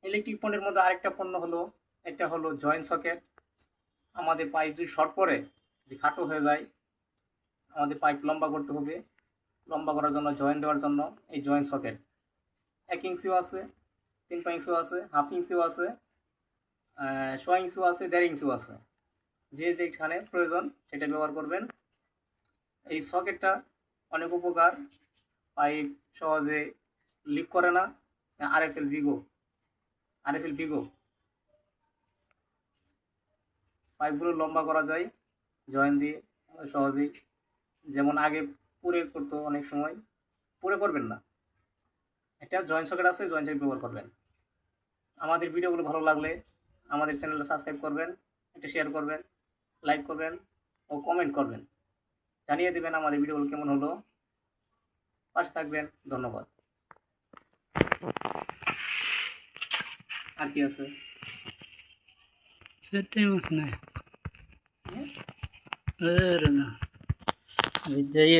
Electric পণ্যের মধ্যে আরেকটা পণ্য হলো, এটা হলো জয়েন্ট সকেট। আমাদের পাইপ যদি শর্ট পড়ে, যে খাটো হয়ে যায়, আমাদের পাইপ লম্বা করতে হবে। লম্বা করার জন্য জয়েন্ট দেওয়ার জন্য এই জয়েন্ট সকেট 1 ইঞ্চিও আছে, 3 ইঞ্চিও আছে, হাফ ইঞ্চিও আছে, 1.5 ইঞ্চিও আছে, 1.5 ইঞ্চিও আছে। যে যেখানে প্রয়োজন সেটা ব্যবহার করবেন। এই সকেটটা অনেক উপকার, পাইপ সহজে লিক করে না। আরএফএল বিগো পাইপগুলো লম্বা করা যায় জয়েন্ট দিয়ে সহজেই। যেমন আগে পুরে করতো, অনেক সময় পুরে করবেন না, এটা জয়েন্ট সকেট আছে, জয়েন্ট সকেট ব্যবহার করবেন। আমাদের ভিডিওগুলো ভালো লাগলে আমাদের চ্যানেলটা সাবস্ক্রাইব করবেন, এটা শেয়ার করবেন, লাইক করবেন ও কমেন্ট করবেন, জানিয়ে দেবেন আমাদের ভিডিওগুলো কেমন হলো। পাশে থাকবেন, ধন্যবাদ। আর কি আছে? সেটাই মাছ নাই। না, বিজয়ী